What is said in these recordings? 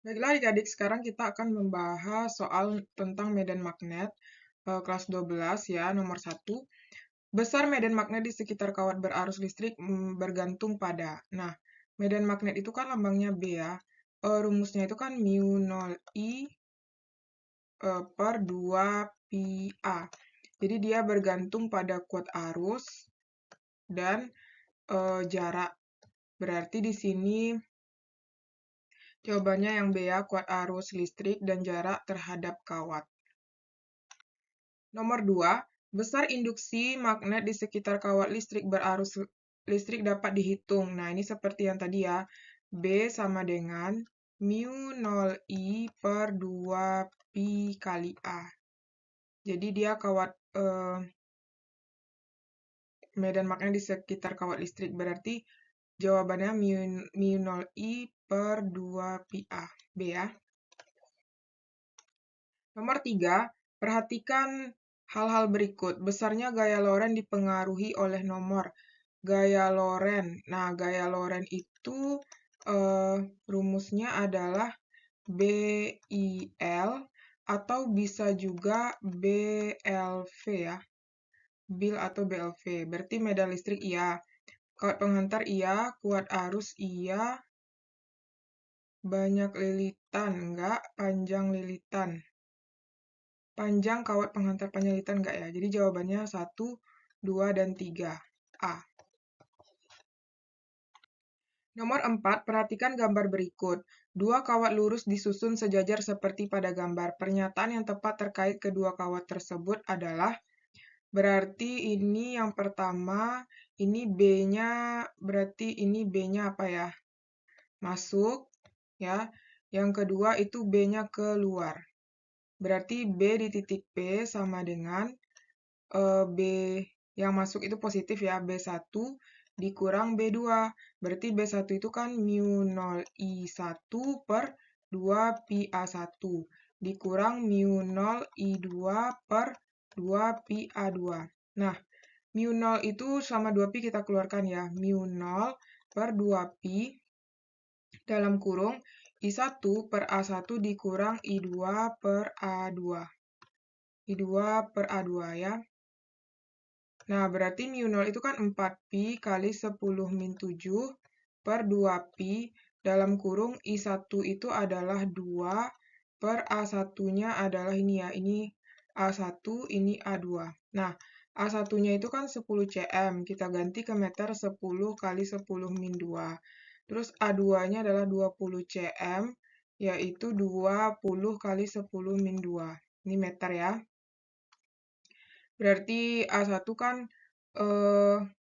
Baiklah adik-adik, sekarang kita akan membahas soal tentang medan magnet kelas 12 ya, nomor 1. Besar medan magnet di sekitar kawat berarus listrik bergantung pada. Nah, medan magnet itu kan lambangnya B ya. Rumusnya itu kan mu 0 I per 2 pi A. Jadi dia bergantung pada kuat arus dan jarak. Berarti di sini jawabannya yang B ya, kuat arus listrik dan jarak terhadap kawat. Nomor 2, besar induksi magnet di sekitar kawat listrik berarus listrik dapat dihitung. Nah, ini seperti yang tadi ya. B sama dengan mu 0 I per 2 pi kali A. Jadi dia kawat medan magnet di sekitar kawat listrik. Berarti jawabannya mu 0 I per 2 pi A. B ya. Nomor 3, perhatikan hal-hal berikut. Besarnya gaya Lorentz dipengaruhi oleh nomor gaya Lorentz. Nah, gaya Lorentz itu rumusnya adalah BIL atau bisa juga BLV ya. BIL atau BLV. Berarti medan listrik iya. Kawat penghantar iya, kuat arus iya, banyak lilitan enggak, panjang lilitan. Panjang kawat penghantar penyilitan enggak ya? Jadi jawabannya 1, 2, dan 3. A. Nomor 4, perhatikan gambar berikut. Dua kawat lurus disusun sejajar seperti pada gambar. Pernyataan yang tepat terkait kedua kawat tersebut adalah, berarti ini yang pertama, ini B-nya, berarti ini B-nya apa ya? Masuk, ya. Yang kedua itu B-nya keluar. Berarti B di titik P sama dengan B yang masuk itu positif ya, B1 dikurang B2. Berarti B1 itu kan mu 0 I1 per 2 pi A1 dikurang mu 0 I2 per 2 pi A2. Nah, mu 0 itu sama 2 pi kita keluarkan ya. Mu 0 per 2 pi dalam kurung I1 per A1 dikurang I2 per A2. I2 per A2 ya. Nah, berarti mu 0 itu kan 4pi kali 10 min 7 per 2pi dalam kurung I1 itu adalah 2 per A1-nya adalah ini ya, ini A1, ini A2. Nah, A1-nya itu kan 10 cm, kita ganti ke meter 10 kali 10 min 2. Terus A2-nya adalah 20 cm, yaitu 20 kali 10 min 2. Ini meter ya. Berarti A1 kan 10.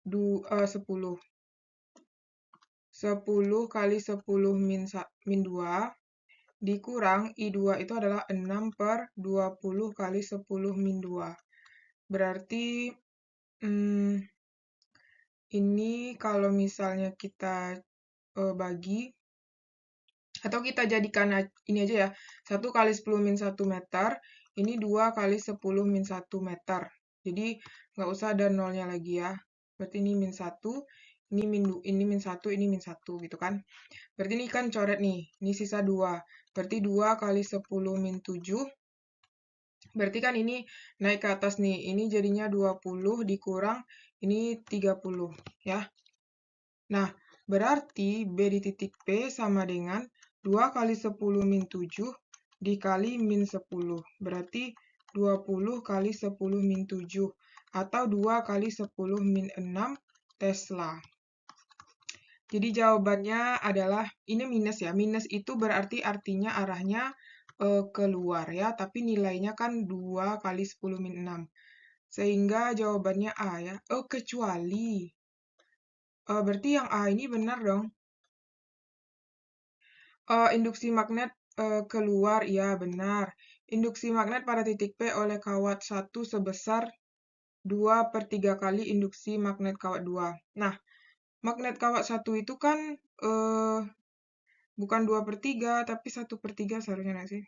10 kali 10 min 2 dikurang I2 itu adalah 6 per 20 kali 10 min 2. Berarti ini kalau misalnya kita bagi, atau kita jadikan ini aja ya, 1 kali 10 min 1 meter, ini 2 kali 10 min 1 meter. Jadi nggak usah ada nolnya lagi ya. Berarti ini min 1, ini min 1, ini min 1 gitu kan. Berarti ini kan coret nih, ini sisa 2. Berarti 2 kali 10 min 7. Berarti kan ini naik ke atas nih, ini jadinya 20 dikurang, ini 30 ya. Nah, berarti B di titik P sama dengan 2 kali 10 min 7 dikali min 10. Berarti 20 kali 10 min 7 atau 2 kali 10 min 6 Tesla. Jadi jawabannya adalah, ini minus ya. Minus itu berarti artinya arahnya keluar ya, tapi nilainya kan 2 kali 10 min 6. Sehingga jawabannya A ya. Oh, kecuali. Berarti yang A ini benar dong. Induksi magnet keluar, ya benar. Induksi magnet pada titik P oleh kawat 1 sebesar 2/3 kali induksi magnet kawat 2. Nah, magnet kawat 1 itu kan bukan 2/3, tapi 1/3 seharusnya nggak sih?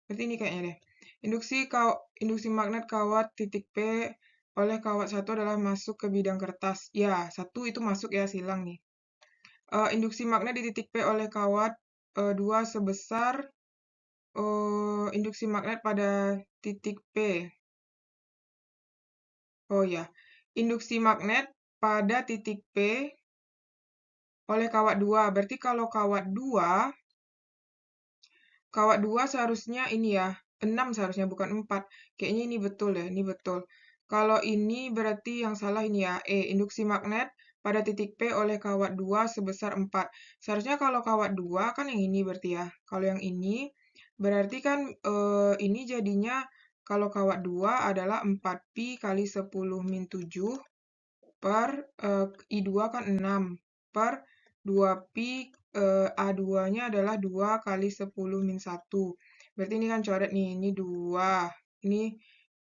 Berarti ini kayaknya deh. Induksi magnet kawat titik P oleh kawat 1 adalah masuk ke bidang kertas. Ya, 1 itu masuk ya, silang nih. Induksi magnet di titik P oleh kawat 2 sebesar induksi magnet pada titik P. Oh ya, induksi magnet pada titik P oleh kawat 2. Berarti kalau kawat 2 seharusnya ini ya, 6 seharusnya bukan 4. Kayaknya ini betul ya, ini betul. Kalau ini berarti yang salah ini ya, induksi magnet pada titik P oleh kawat 2 sebesar 4. Seharusnya kalau kawat 2 kan yang ini berarti ya. Kalau yang ini berarti kan ini jadinya kalau kawat 2 adalah 4pi kali 10 min 7 per I2 kan 6 per 2pi A2-nya adalah 2 kali 10 min 1. Berarti ini kan coret nih, ini 2.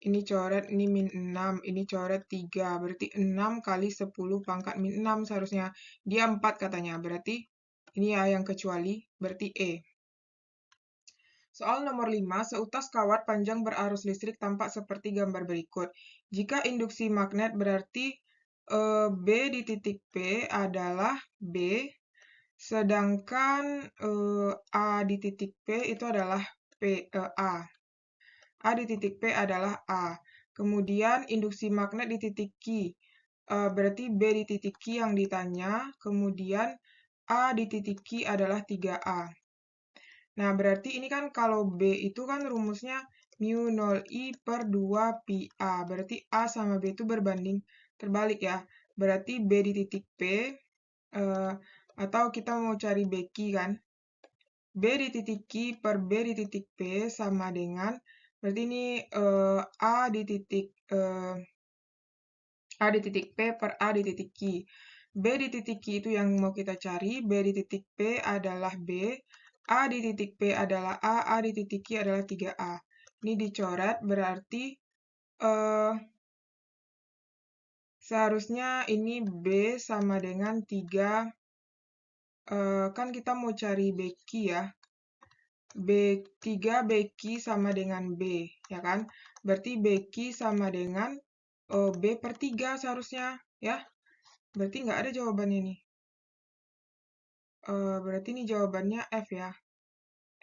Ini coret, ini min 6, ini coret 3. Berarti 6 kali 10 pangkat min 6 seharusnya. Dia 4 katanya, berarti ini ya yang kecuali, berarti E. Soal nomor 5, seutas kawat panjang berarus listrik tampak seperti gambar berikut. Jika induksi magnet berarti B di titik P adalah B, sedangkan A di titik P itu adalah A. A di titik P adalah A. Kemudian induksi magnet di titik Q. Berarti B di titik Q yang ditanya. Kemudian A di titik Q adalah 3A. Nah, berarti ini kan kalau B itu kan rumusnya mu 0I per 2 pi A. Berarti A sama B itu berbanding terbalik ya. Berarti B di titik P, atau kita mau cari BQ kan. B di titik Q per B di titik P sama dengan, berarti ini A di titik P per A di titik Q. B di titik Q itu yang mau kita cari, B di titik P adalah B, A di titik P adalah A di titik Q adalah 3A. Ini dicoret, berarti seharusnya ini B sama dengan 3, kan kita mau cari BQ ya. B3 BQ sama dengan B, ya kan? Berarti BQ sama dengan B per 3 seharusnya, ya. Berarti nggak ada jawabannya nih. Berarti ini jawabannya F ya.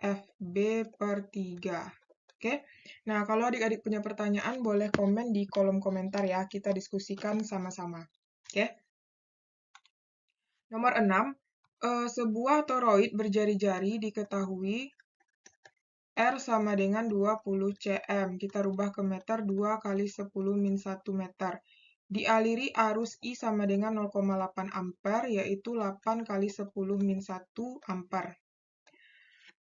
F, B per 3. Oke, nah kalau adik-adik punya pertanyaan boleh komen di kolom komentar ya, kita diskusikan sama-sama. Oke. Nomor 6, sebuah toroid berjari-jari diketahui R sama dengan 20 cm. Kita rubah ke meter 2 kali 10 min 1 meter. Dialiri arus I sama dengan 0,8 ampere, yaitu 8 kali 10 min 1 ampere.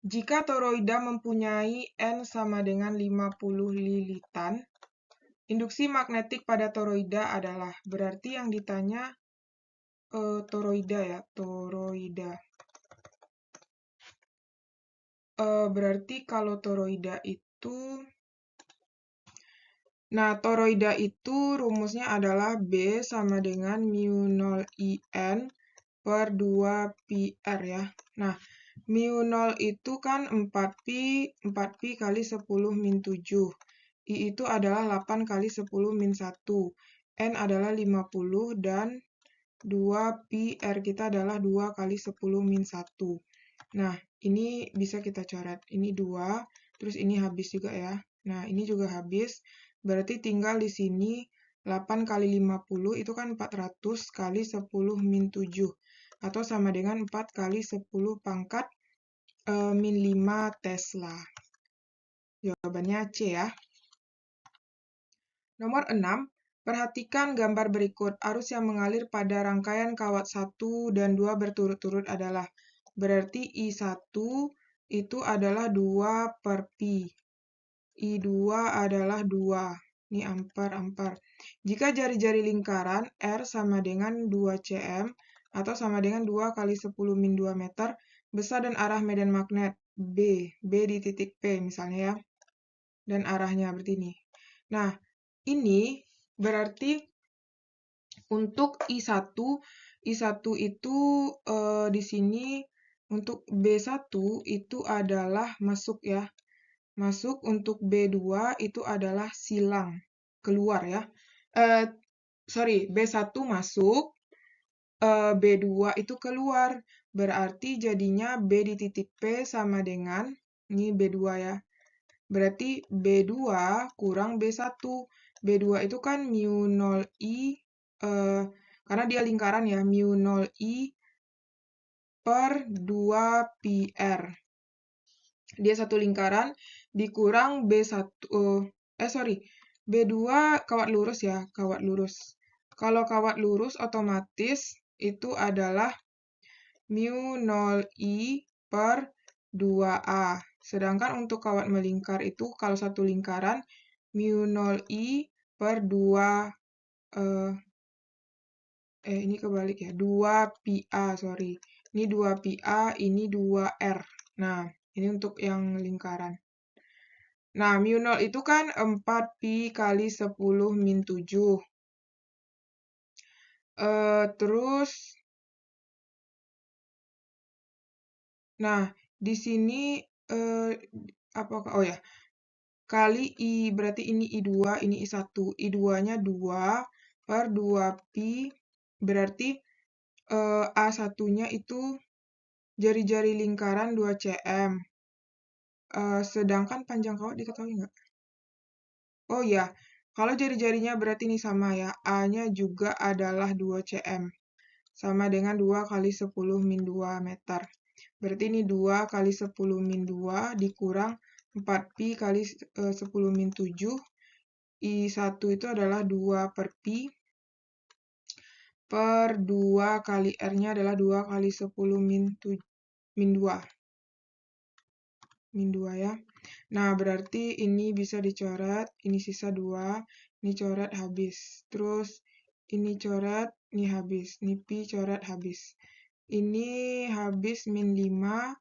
Jika toroida mempunyai N sama dengan 50 lilitan, induksi magnetik pada toroida adalah, berarti yang ditanya toroida ya, toroida. Berarti kalau toroida itu, nah toroida itu rumusnya adalah B sama dengan mu 0 IN per 2 PR ya. Nah, mu 0 itu kan 4pi kali 10 min 7. I itu adalah 8 kali 10 min 1. N adalah 50 dan 2pi R kita adalah 2 kali 10 min 1. Nah, ini bisa kita coret. Ini 2, terus ini habis juga ya. Nah, ini juga habis. Berarti tinggal di sini 8 kali 50 itu kan 400 kali 10 min 7. Atau sama dengan 4 kali 10 pangkat min 5 Tesla. Jawabannya C ya. Nomor 6. Perhatikan gambar berikut. Arus yang mengalir pada rangkaian kawat 1 dan 2 berturut-turut adalah. Berarti I1 itu adalah 2 per pi. I2 adalah 2. Ini ampere. Jika jari-jari lingkaran R sama dengan 2 cm atau sama dengan 2 kali 10 min 2 meter, besar dan arah medan magnet B di titik P misalnya ya, dan arahnya berarti ini. Nah, ini berarti untuk I1 itu di sini untuk B1 itu adalah masuk ya. Masuk, untuk B2 itu adalah silang, keluar ya. B1 masuk, B2 itu keluar. Berarti jadinya B di titik P sama dengan, ini B2 ya. Berarti B2 kurang B1. B2 itu kan mu 0I, karena dia lingkaran ya, mu 0I per 2πr. Dia satu lingkaran dikurang B1, B2 kawat lurus ya, kawat lurus. Kalau kawat lurus otomatis itu adalah mu 0I per 2A. Sedangkan untuk kawat melingkar itu kalau satu lingkaran mu 0I per 2, ini kebalik ya, 2πA, sorry. Ini 2πA, ini 2R. Nah, ini untuk yang lingkaran. Nah, mu 0 itu kan 4pi kali 10 min 7. Terus, nah, di sini, apakah, oh ya, kali I, berarti ini I2, ini I1. I2-nya 2 per 2pi, berarti A1-nya itu jari-jari lingkaran 2 cm. Sedangkan panjang kawat diketahui nggak? Oh ya, kalau jari-jarinya berarti ini sama ya, A-nya juga adalah 2 cm. Sama dengan 2 kali 10 min 2 meter. Berarti ini 2 kali 10 min 2 dikurang 4pi kali 10 min 7. I1 itu adalah 2 per pi per 2 kali R-nya adalah 2 kali 10 min 2. Min 2 ya. Nah, berarti ini bisa dicoret, ini sisa 2, ini coret habis. Terus ini coret, ini habis. Ini pi coret habis. Ini habis min 5,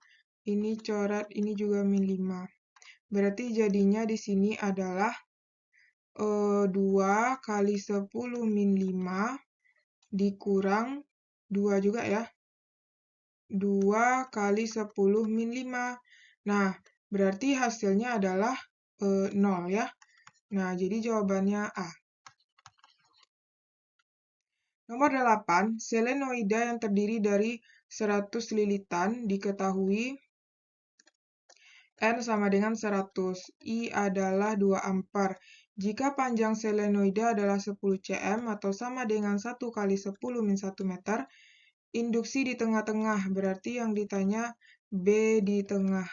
ini coret, ini juga min 5. Berarti jadinya di sini adalah 2 kali 10 min 5 dikurang 2 juga ya. 2 kali 10 min 5. Nah, berarti hasilnya adalah 0 ya. Nah, jadi jawabannya A. Nomor 8, selenoida yang terdiri dari 100 lilitan diketahui N sama dengan 100. I adalah 2 ampere. Jika panjang selenoida adalah 10 cm atau sama dengan 1 kali 10 min 1 meter, induksi di tengah-tengah, berarti yang ditanya B di tengah.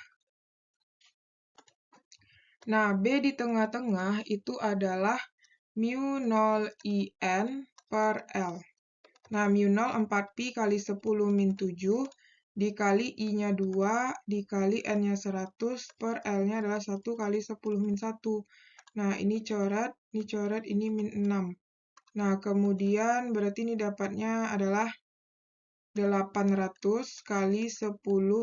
Nah, B di tengah-tengah itu adalah mu 0 IN per L. Nah, mu 0 4pi kali 10 min 7 dikali I-nya 2 dikali N-nya 100 per L-nya adalah 1 kali 10 min 1. Nah, ini coret, ini min 6. Nah, kemudian berarti ini dapatnya adalah 800 kali 10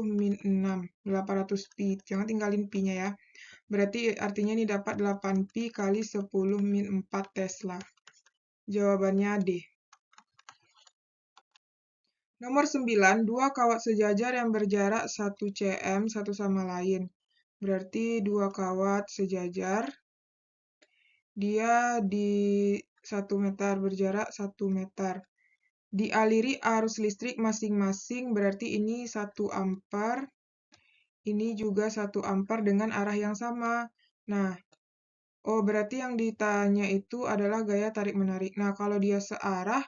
min 6. 800 pi. Jangan tinggalin pi-nya ya. Berarti artinya ini dapat 8pi kali 10 min 4 Tesla. Jawabannya D. Nomor 9, dua kawat sejajar yang berjarak 1 cm satu sama lain. Berarti dua kawat sejajar, dia di 1 meter, berjarak 1 meter. Dialiri arus listrik masing-masing, berarti ini 1 ampere, ini juga 1 ampere dengan arah yang sama. Nah, berarti yang ditanya itu adalah gaya tarik-menarik. Nah, kalau dia searah,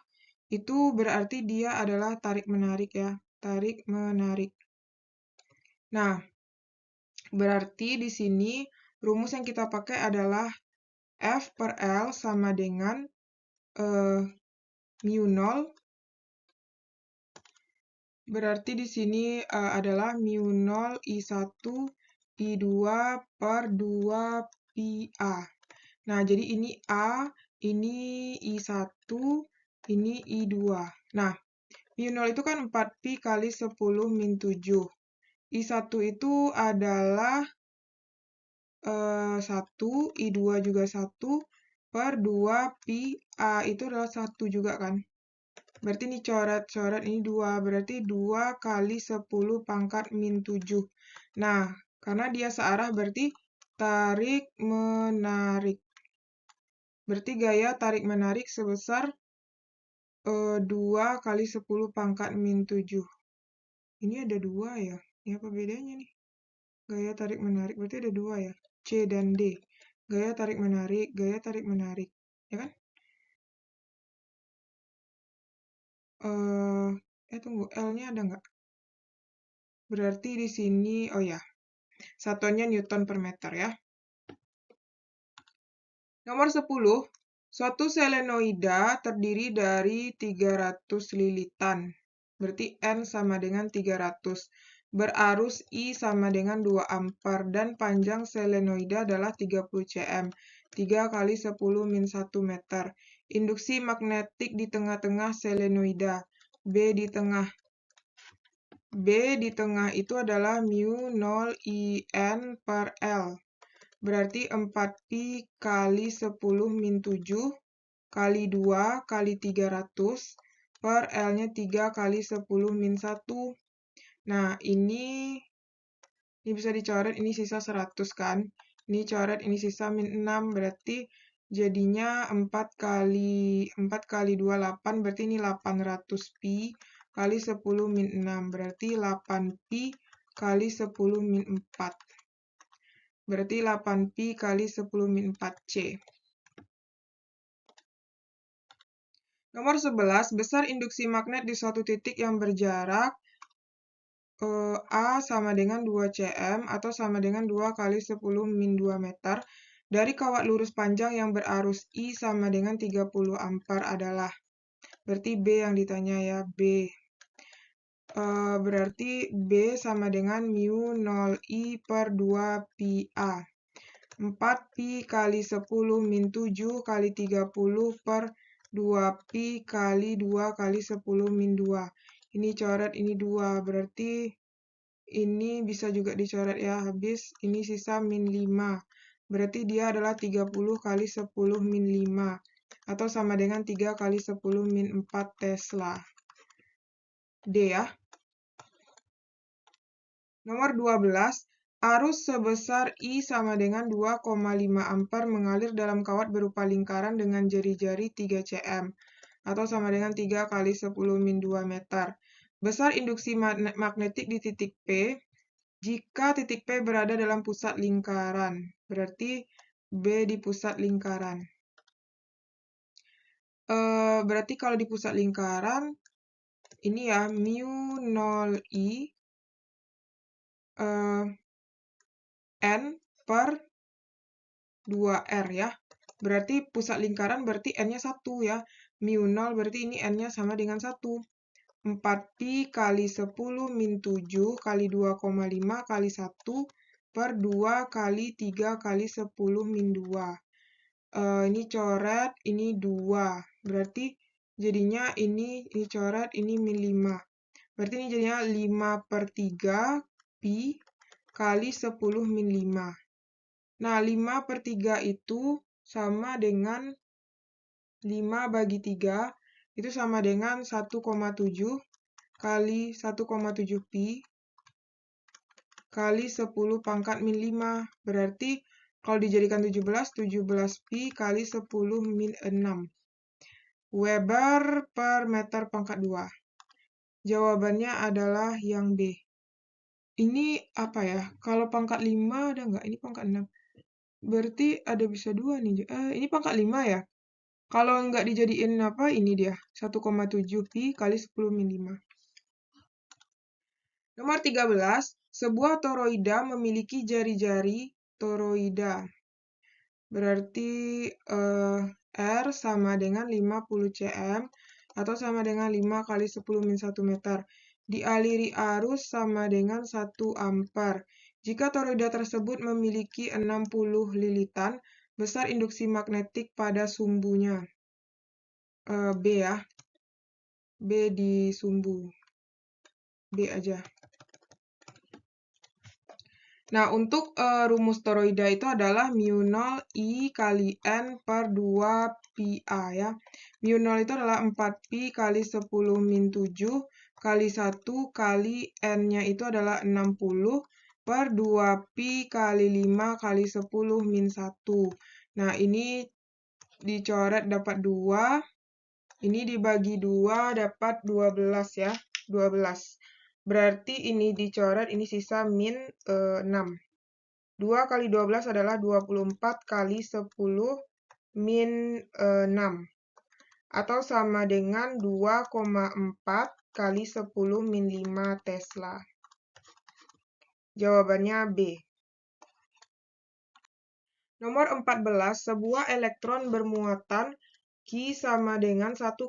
itu berarti dia adalah tarik-menarik ya. Tarik-menarik. Nah, berarti di sini rumus yang kita pakai adalah F per L sama dengan mu 0. Berarti di sini adalah mu 0 I1 I2 per 2 pi A. Nah, jadi ini A, ini I1, ini I2. Nah, mu 0 itu kan 4pi kali 10 min 7. I1 itu adalah 1, I2 juga 1, per 2 pi A itu adalah 1 juga kan. Berarti ini coret-coret, ini 2. Berarti 2 kali 10 pangkat min 7. Nah, karena dia searah berarti tarik-menarik. Berarti gaya tarik-menarik sebesar 2 kali 10 pangkat min 7. Ini ada 2 ya. Ini apa bedanya nih? Gaya tarik-menarik, berarti ada 2 ya. C dan D. Gaya tarik-menarik, gaya tarik-menarik. Ya kan? Tunggu, L-nya ada nggak? Berarti di sini, oh ya, satuannya Newton per meter ya. Nomor 10, suatu selenoida terdiri dari 300 lilitan. Berarti N sama dengan 300. Berarus I sama dengan 2 ampere dan panjang selenoida adalah 30 cm. 3 kali 10 min 1 meter. Induksi magnetik di tengah-tengah selenoida. B di tengah itu adalah mu 0 IN per L. Berarti 4pi kali 10 min 7 kali 2 kali 300 per L-nya 3 kali 10 min 1. Nah, ini bisa dicoret, ini sisa 100 kan. Ini coret, ini sisa min 6, berarti jadinya 4 kali 2, 8, berarti ini 800pi kali 10 min 6, berarti 8pi kali 10 min 4. Berarti 8pi kali 10 min 4C. Nomor 11, besar induksi magnet di suatu titik yang berjarak A sama dengan 2 cm atau sama dengan 2 kali 10 min 2 meter dari kawat lurus panjang yang berarus I sama dengan 30 ampere adalah. Berarti B yang ditanya ya, B. Berarti B sama dengan mu 0I per 2 pi A. 4pi kali 10 min 7 kali 30 per 2pi kali 2 kali 10 min 2. Ini coret, ini 2. Berarti ini bisa juga dicoret ya, habis ini sisa min 5. Berarti dia adalah 30 kali 10 min 5. Atau sama dengan 3 kali 10 min 4 Tesla. D ya. Nomor 12. Arus sebesar I sama dengan 2,5 ampere mengalir dalam kawat berupa lingkaran dengan jari-jari 3 cm atau sama dengan 3 kali 10 min 2 meter. Besar induksi magnetik di titik P jika titik P berada dalam pusat lingkaran. Berarti B di pusat lingkaran. Berarti kalau di pusat lingkaran, ini ya, mu 0I N per 2R ya. Berarti pusat lingkaran berarti N-nya 1 ya. Mu 0 berarti ini N-nya sama dengan 1. 4pi kali 10 min 7 kali 2,5 kali 1 per 2 kali 3 kali 10 min 2. Ini coret, ini 2. Berarti jadinya ini coret, ini min 5. Berarti ini jadinya 5 per 3 pi kali 10 min 5. Nah, 5 per 3 itu sama dengan 5 bagi 3, itu sama dengan 1,7 kali 1,7 pi kali 10 pangkat min 5. Berarti kalau dijadikan 17, 17 pi kali 10 min 6. Weber per meter pangkat 2. Jawabannya adalah yang B. Ini apa ya? Kalau pangkat 5 ada nggak? Ini pangkat 6. Berarti ada bisa 2 nih. Ini pangkat 5 ya? Kalau nggak dijadiin apa, ini dia. 1,7 pi kali 10 min 5. Nomor 13, sebuah toroida memiliki jari-jari toroida. Berarti R sama dengan 50 cm atau sama dengan 5 kali 10 min 1 meter. Dialiri arus sama dengan 1 ampere. Jika toroida tersebut memiliki 60 lilitan, besar induksi magnetik pada sumbunya. B ya. B di sumbu. B aja. Nah, untuk rumus toroida itu adalah mu 0 I kali N per 2 pi A ya. Mu 0 itu adalah 4pi kali 10 min 7 kali 1 kali N-nya itu adalah 60 per 2pi kali 5 kali 10 min 1. Nah, ini dicoret dapat 2. Ini dibagi 2 dapat 12 ya. 12. Berarti ini dicoret, ini sisa min 6. 2 kali 12 adalah 24 kali 10 min 6. Atau sama dengan 2,4 kali 10 min 5 Tesla. Jawabannya B. Nomor 14, sebuah elektron bermuatan Q sama dengan 1,6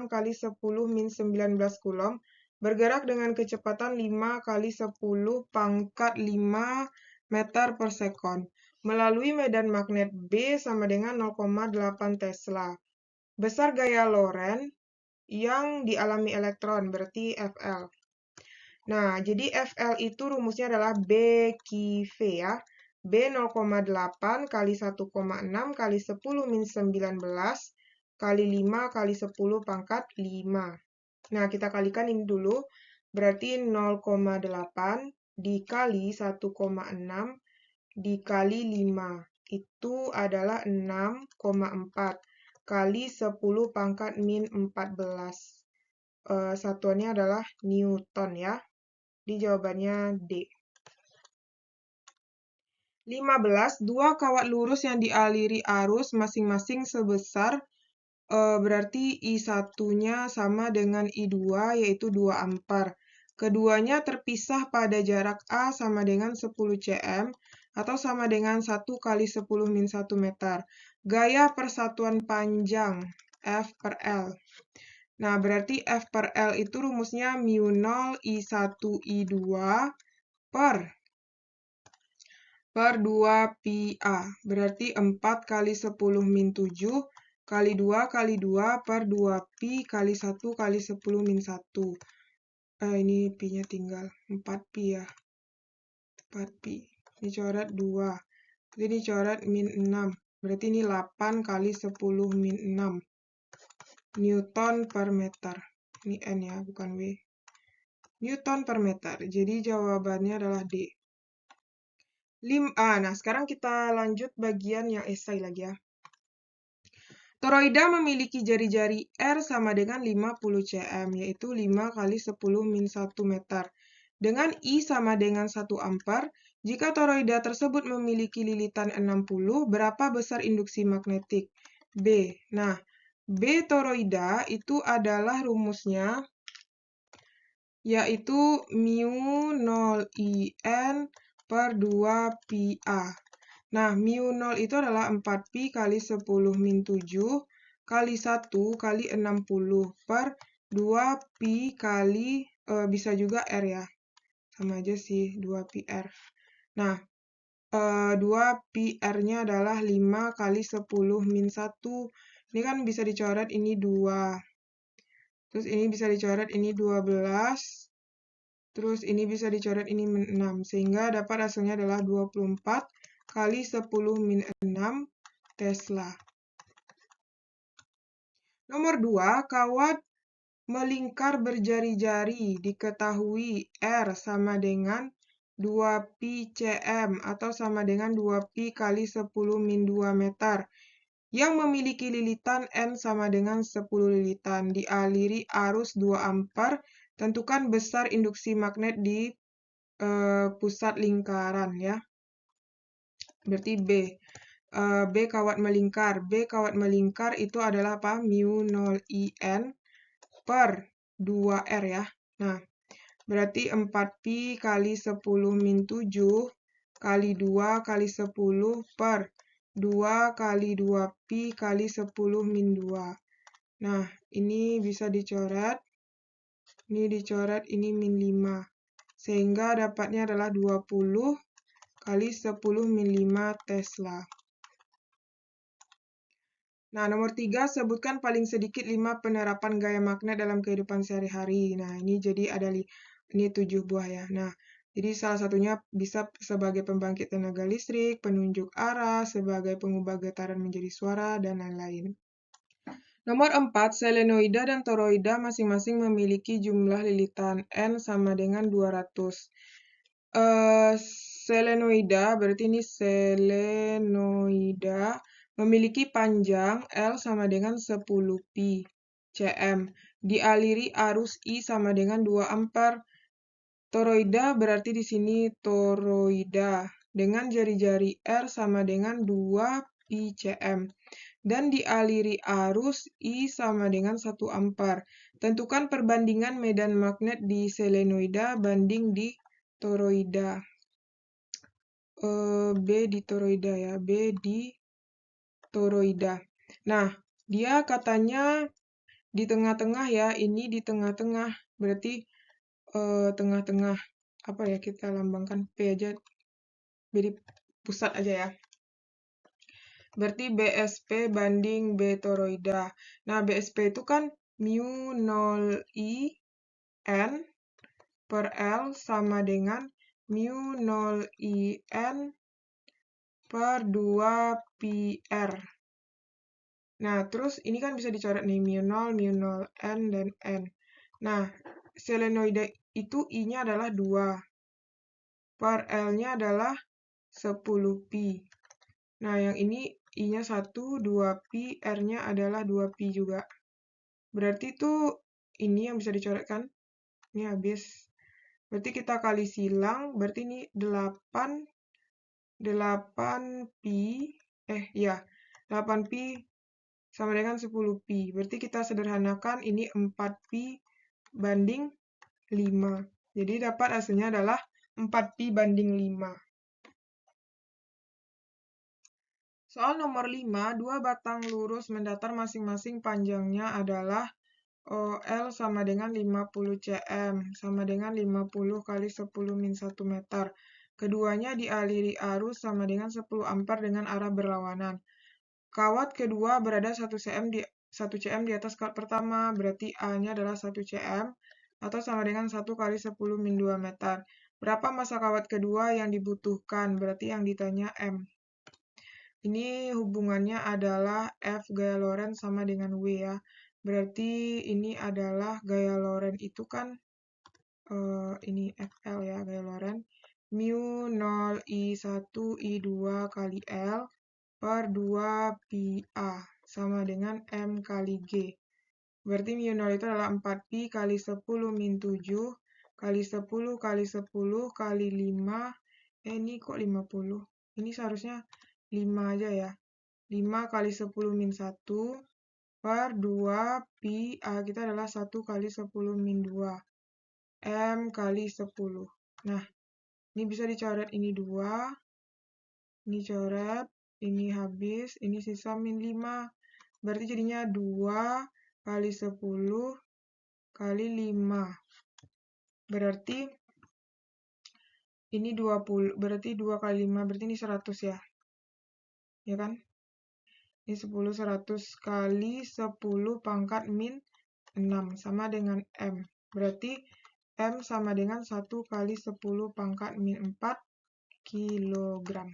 kali 10 min 19 Coulomb bergerak dengan kecepatan 5 kali 10 pangkat 5 meter per sekon melalui medan magnet B sama dengan 0,8 Tesla. Besar gaya Lorentz yang dialami elektron, berarti FL. Nah, jadi FL itu rumusnya adalah BQV ya. B 0,8 kali 1,6 kali 10 min 19 kali 5 kali 10 pangkat 5. Nah, kita kalikan ini dulu. Berarti 0,8 dikali 1,6 dikali 5. Itu adalah 6,4 kali 10 pangkat min 14. Satuannya adalah Newton ya. Di jawabannya D. 15. Dua kawat lurus yang dialiri arus masing-masing sebesar berarti I1-nya sama dengan I2 yaitu 2 ampere. Keduanya terpisah pada jarak A sama dengan 10 cm atau sama dengan 1 kali 10 min 1 meter. Gaya persatuan panjang F per L. Nah, berarti F per L itu rumusnya mu0 I1 I2 per 2 pi A. Berarti 4 kali 10 min 7 kali 2 kali 2 per 2 pi kali 1 kali 10 min 1. Ini pi-nya tinggal 4 pi ya. 4 pi. Ini coret 2. Ini coret min 6. Berarti ini 8 kali 10 min 6. Newton per meter. Ini N ya, bukan W. Newton per meter. Jadi jawabannya adalah D. Nah, sekarang kita lanjut bagian yang esai lagi ya. Toroida memiliki jari-jari R sama dengan 50 cm, yaitu 5 kali 10 min 1 meter. Dengan I sama dengan 1 ampere, jika toroida tersebut memiliki lilitan 60, berapa besar induksi magnetik? B. Nah, B toroida itu adalah rumusnya, yaitu mu0 IN per 2 pi A. Nah, mu0 itu adalah 4 pi kali 10 min 7 kali 1 kali 60 per 2 pi kali, bisa juga R ya. Sama aja sih, 2 pi R. Nah, 2 pi R-nya adalah 5 kali 10 min 1. Ini kan bisa dicoret ini 2. Terus ini bisa dicoret ini 12. Terus ini bisa dicoret ini min 6. Sehingga dapat hasilnya adalah 24 kali 10 min 6 Tesla. Nomor 2, kawat melingkar berjari-jari diketahui R sama dengan 2 pi cm atau sama dengan 2 pi kali 10 min 2 meter yang memiliki lilitan N sama dengan 10 lilitan dialiri arus 2 ampere. Tentukan besar induksi magnet di pusat lingkaran ya. Berarti B. B kawat melingkar. B kawat melingkar itu adalah apa? Mu0 IN per 2R ya. Nah, berarti 4 pi kali 10 min 7 kali 2 kali 10 per 2 kali 2 pi kali 10 min 2. Nah, ini bisa dicoret. Ini dicoret, ini min 5. Sehingga dapatnya adalah 20 kali 10 min 5 Tesla. Nah, nomor 3, sebutkan paling sedikit 5 penerapan gaya magnet dalam kehidupan sehari-hari. Nah, ini jadi ada ini 7 buah ya. Nah, jadi salah satunya bisa sebagai pembangkit tenaga listrik, penunjuk arah, sebagai pengubah getaran menjadi suara, dan lain-lain. Nomor 4, selenoida dan toroida masing-masing memiliki jumlah lilitan N sama dengan 200. Selenoida, berarti ini selenoida, memiliki panjang L sama dengan 10 pi cm. Dialiri arus I sama dengan 2 ampere. Toroida berarti di sini toroida dengan jari-jari R sama dengan 2 pi cm. Dan dialiri arus I sama dengan 1 ampere. Tentukan perbandingan medan magnet di selenoida banding di toroida. B di toroida ya, B di toroida. Nah, dia katanya di tengah-tengah ya, ini di tengah-tengah. Berarti tengah-tengah. Apa ya, kita lambangkan P aja, jadi pusat aja ya. Berarti BSP banding B toroida. Nah, BSP itu kan mu 0I N per L sama dengan mu 0I N per 2 pi R. Nah, terus ini kan bisa dicoret nih, mu 0, N, dan N. Nah, selenoida itu I-nya adalah 2. Per L-nya adalah 10 pi. Nah, yang ini I-nya 1, 2 pi, R-nya adalah 2 pi juga. Berarti itu ini yang bisa dicoretkan. Ini habis. Berarti kita kali silang, berarti ini 8 pi, 8 pi sama dengan 10 pi. Berarti kita sederhanakan ini 4 pi banding 5. Jadi dapat hasilnya adalah 4 pi banding 5. Soal nomor 5, dua batang lurus mendatar masing-masing panjangnya adalah L sama dengan 50 cm, sama dengan 50 kali 10 min 1 meter. Keduanya dialiri arus sama dengan 10 ampere dengan arah berlawanan. Kawat kedua berada 1 cm di atas kawat pertama, berarti A-nya adalah 1 cm, atau sama dengan 1 kali 10 min 2 meter. Berapa massa kawat kedua yang dibutuhkan? Berarti yang ditanya M. Ini hubungannya adalah F gaya Lorentz sama dengan W ya. Berarti ini adalah gaya Lorentz itu kan ini FL ya, gaya Lorentz. Mu 0 I1 I2 kali L per 2 pi A sama dengan M kali G. Berarti mu 0 itu adalah 4 pi kali 10 min 7 kali 10 kali 10 kali 5. Ini kok 50? Ini seharusnya 5 aja ya. 5 kali 10 min 1 per 2 pi A kita adalah 1 kali 10 min 2. M kali 10. Nah, ini bisa dicoret ini 2. Ini coret, ini habis, ini sisa min 5. Berarti jadinya 2 kali 10 kali 5. Berarti ini 20, berarti 2 kali 5, berarti ini 100 ya. Ya kan? Ini 10, 100 kali 10 pangkat min 6, sama dengan M. Berarti M sama dengan 1 kali 10 pangkat min 4 kilogram.